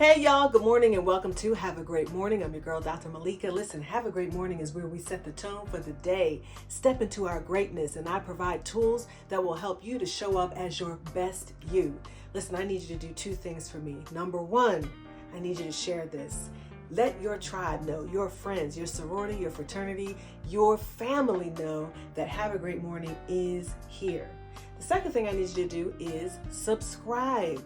Hey y'all, good morning and welcome to Have a Great Morning. I'm your girl, Dr. Malika. Listen, Have a Great Morning is where we set the tone for the day, step into our greatness, and I provide tools that will help you to show up as your best you. Listen, I need you to do two things for me. Number one, I need you to share this. Let your tribe know, your friends, your sorority, your fraternity, your family know that Have a Great Morning is here. The second thing I need you to do is subscribe.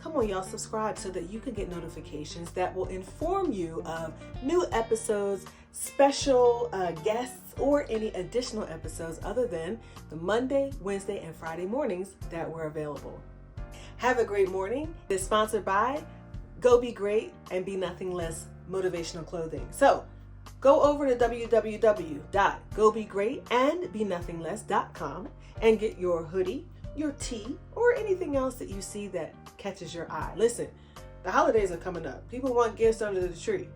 Come on, y'all, subscribe so that you can get notifications that will inform you of new episodes, special guests, or any additional episodes other than the Monday, Wednesday, and Friday mornings that were available. Have a Great Morning is sponsored by Go Be Great and Be Nothing Less Motivational Clothing. So go over to www.gobegreatandbenothingless.com and get your hoodie, your tee, or anything else that you see that catches your eye. Listen, the holidays are coming up. People want gifts under the tree.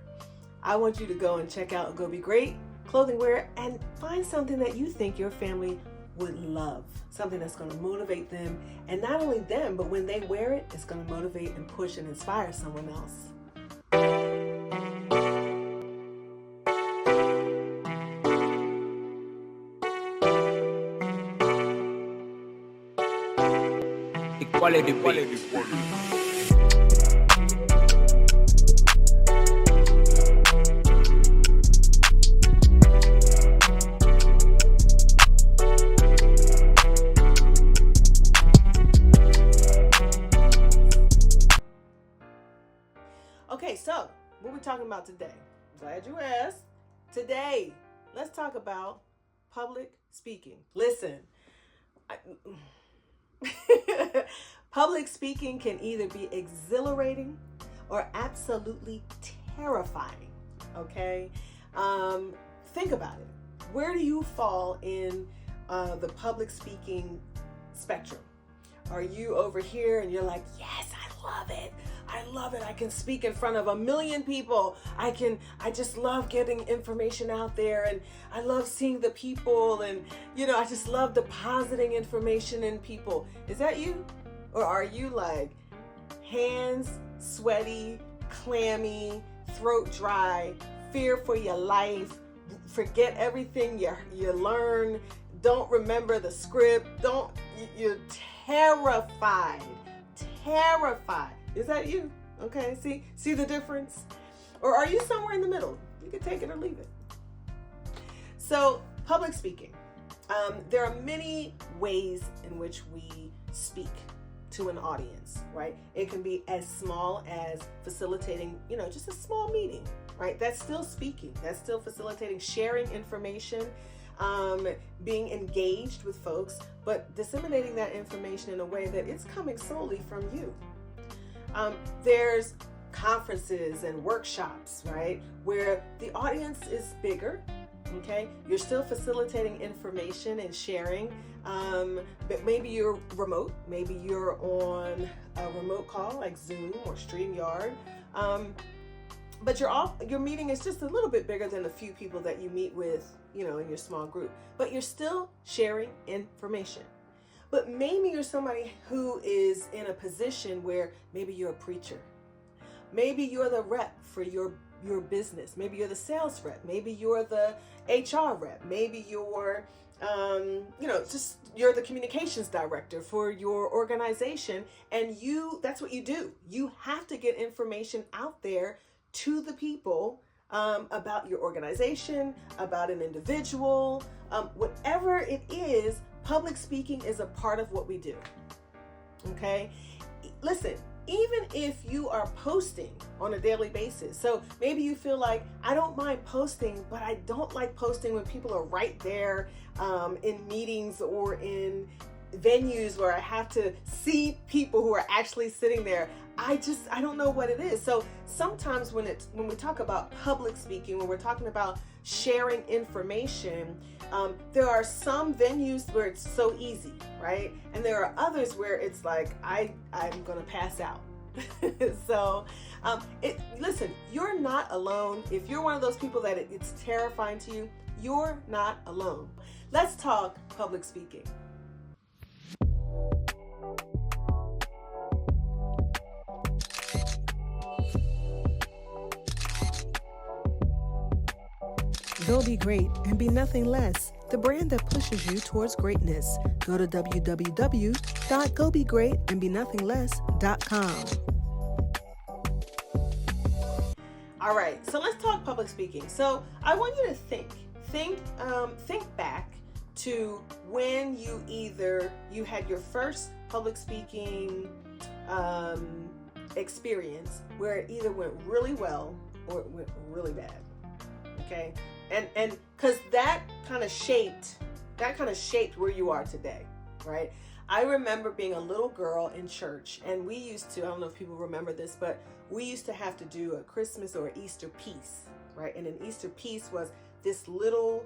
I want you to go and check out Go Be Great clothing wear and find something that you think your family would love. Something that's going to motivate them, and not only them, but when they wear it, it's going to motivate and push and inspire someone else. Quality. Okay, so what we're talking about today, glad you asked. Today, let's talk about public speaking. Listen, public speaking can either be exhilarating or absolutely terrifying, okay? Think about it. Where do you fall in the public speaking spectrum? Are you over here and you're like, yes, I love it. I love it. I can speak in front of 1 million people. I just love getting information out there, and I love seeing the people, and I just love depositing information in people. Is that you? Or are you like hands sweaty, clammy, throat dry, fear for your life, forget everything you learn, don't remember the script, you're terrified. Is that you? Okay, see the difference? Or are you somewhere in the middle? You can take it or leave it. So, public speaking. There are many ways in which we speak to an audience, right? It can be as small as facilitating, just a small meeting, right? That's still speaking. That's still facilitating, sharing information, being engaged with folks, but disseminating that information in a way that it's coming solely from you. There's conferences and workshops, right, where the audience is bigger, okay? You're still facilitating information and sharing, but maybe you're remote, maybe you're on a remote call like Zoom or StreamYard, but your meeting is just a little bit bigger than a few people that you meet with, in your small group, but you're still sharing information. But maybe you're somebody who is in a position where maybe you're a preacher. Maybe you're the rep for your business. Maybe you're the sales rep. Maybe you're the HR rep. Maybe you're, you're the communications director for your organization. And that's what you do. You have to get information out there to the people about your organization, about an individual, whatever it is. Public speaking is a part of what we do, okay? Listen, even if you are posting on a daily basis, so maybe you feel like, I don't mind posting, but I don't like posting when people are right there in meetings or in venues where I have to see people who are actually sitting there. I don't know what it is. So sometimes when we talk about public speaking, when we're talking about sharing information, there are some venues where it's so easy, right? And there are others where it's like, I'm gonna pass out. So listen, you're not alone. If you're one of those people that it's terrifying to you, you're not alone. Let's talk public speaking. Go be great and be nothing less. The brand that pushes you towards greatness. Go to www.gobegreatandbenothingless.com. All right, so let's talk public speaking. So I want you to think back to when you had your first public speaking experience where it either went really well or it went really bad. Okay, and because that kind of shaped where you are today, right? I remember being a little girl in church, and we used to, I don't know if people remember this, but we used to have to do a Christmas or Easter piece, right? And an Easter piece was this little,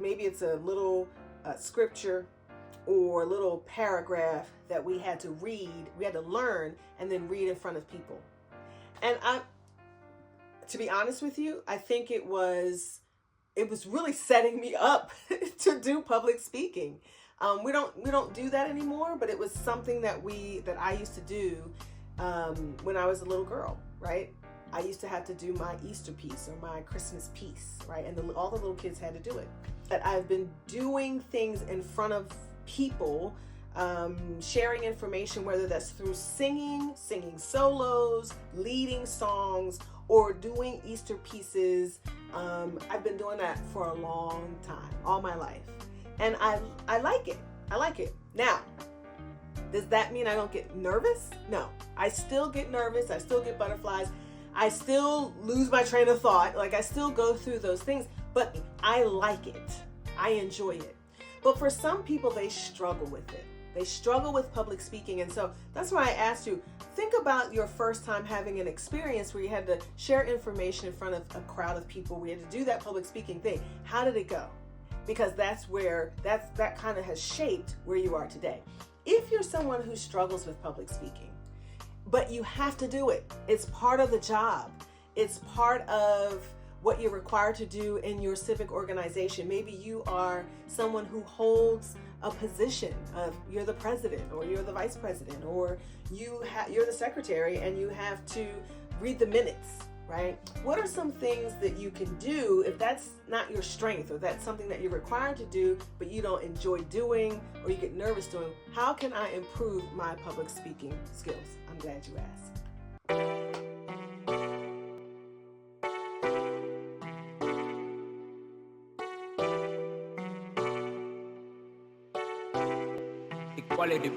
maybe it's a little scripture or a little paragraph that we had to read, we had to learn and then read in front of people. And to be honest with you, I think it was really setting me up to do public speaking. We don't do that anymore, but it was something that I used to do when I was a little girl, right? I used to have to do my Easter piece or my Christmas piece, right? And all the little kids had to do it. And I've been doing things in front of people, sharing information, whether that's through singing solos, leading songs, or doing Easter pieces. I've been doing that for a long time, all my life. And I like it. I like it. Now, does that mean I don't get nervous? No. I still get nervous. I still get butterflies. I still lose my train of thought. Like, I still go through those things, but I like it. I enjoy it. But for some people, they struggle with it. They struggle with public speaking. And so that's why I asked you, think about your first time having an experience where you had to share information in front of a crowd of people. We had to do that public speaking thing. How did it go? Because that kind of has shaped where you are today. If you're someone who struggles with public speaking, but you have to do it, it's part of the job. It's part of what you're required to do in your civic organization. Maybe you are someone who holds a position of, you're the president or you're the vice president or you're the secretary and you have to read the minutes, right? What are some things that you can do if that's not your strength or that's something that you're required to do but you don't enjoy doing or you get nervous doing? How can I improve my public speaking skills? I'm glad you asked. Equality.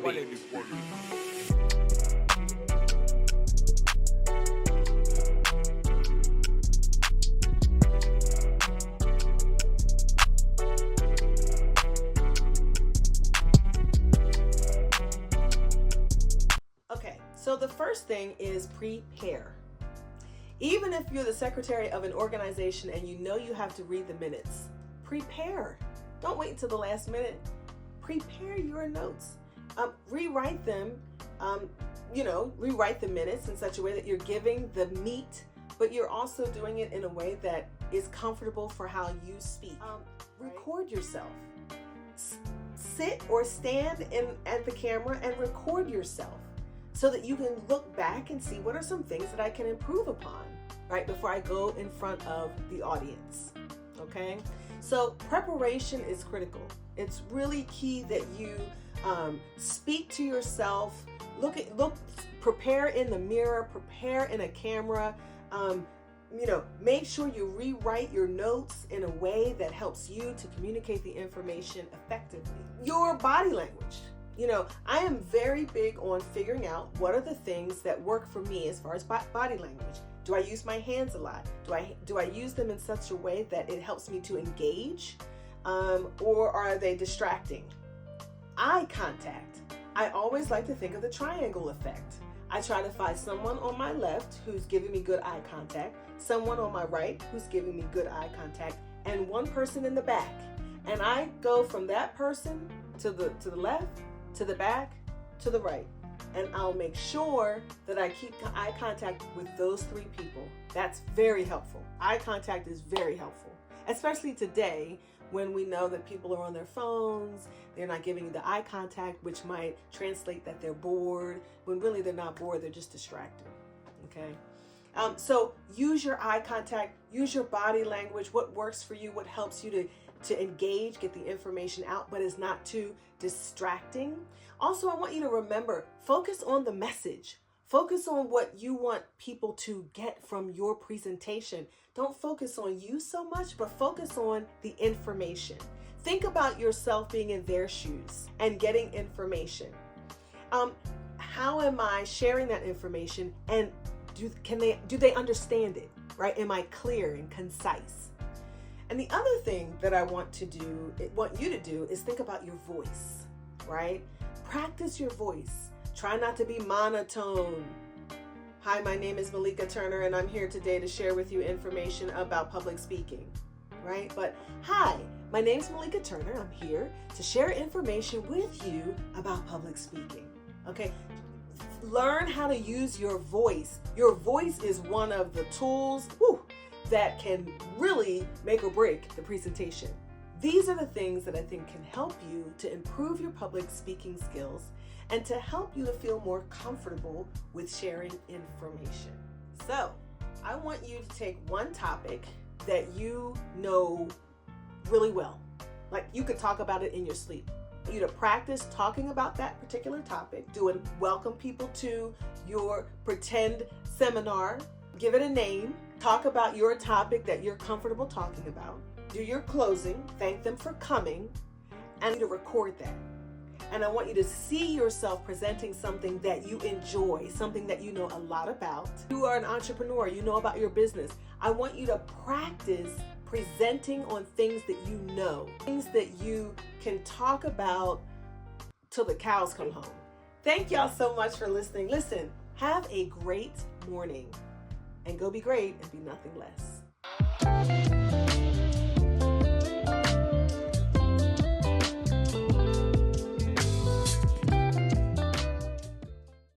Okay, so the first thing is prepare. Even if you're the secretary of an organization and you know you have to read the minutes, prepare. Don't wait until the last minute. Prepare your notes. Rewrite them, rewrite the minutes in such a way that you're giving the meat, but you're also doing it in a way that is comfortable for how you speak. Record yourself. Sit or stand at the camera and record yourself so that you can look back and see what are some things that I can improve upon, right, before I go in front of the audience, okay? So preparation is critical. It's really key that you speak to yourself, prepare in the mirror, prepare in a camera, make sure you rewrite your notes in a way that helps you to communicate the information effectively. Your body language. I am very big on figuring out what are the things that work for me as far as body language. Do I use my hands a lot? Do I use them in such a way that it helps me to engage? Or are they distracting? Eye contact. I always like to think of the triangle effect. I try to find someone on my left who's giving me good eye contact, someone on my right who's giving me good eye contact, and one person in the back. And I go from that person to the left, to the back, to the right. And I'll make sure that I keep eye contact with those three people. That's very helpful. Eye contact is very helpful, especially today when we know that people are on their phones, they're not giving you the eye contact, which might translate that they're bored, when really they're not bored, they're just distracted, okay? So use your eye contact, use your body language, what works for you, what helps you to engage, get the information out, but is not too distracting. Also, I want you to remember, focus on the message. Focus on what you want people to get from your presentation. Don't focus on you so much, but focus on the information. Think about yourself being in their shoes and getting information. How am I sharing that information, and do they understand it, right? Am I clear and concise? And the other thing that I want you to do is think about your voice, right? Practice your voice. Try not to be monotone. Hi, my name is Malika Turner, and I'm here today to share with you information about public speaking, right? But hi, my name is Malika Turner. I'm here to share information with you about public speaking, okay? Learn how to use your voice. Your voice is one of the tools that can really make or break the presentation. These are the things that I think can help you to improve your public speaking skills and to help you to feel more comfortable with sharing information. So, I want you to take one topic that you know really well. Like, you could talk about it in your sleep. You to practice talking about that particular topic, welcome people to your pretend seminar, give it a name, talk about your topic that you're comfortable talking about, do your closing, thank them for coming, and to record that. And I want you to see yourself presenting something that you enjoy, something that you know a lot about. You are an entrepreneur, you know about your business. I want you to practice presenting on things that you know, things that you can talk about till the cows come home. Thank y'all so much for listening. Listen, have a great morning and go be great and be nothing less.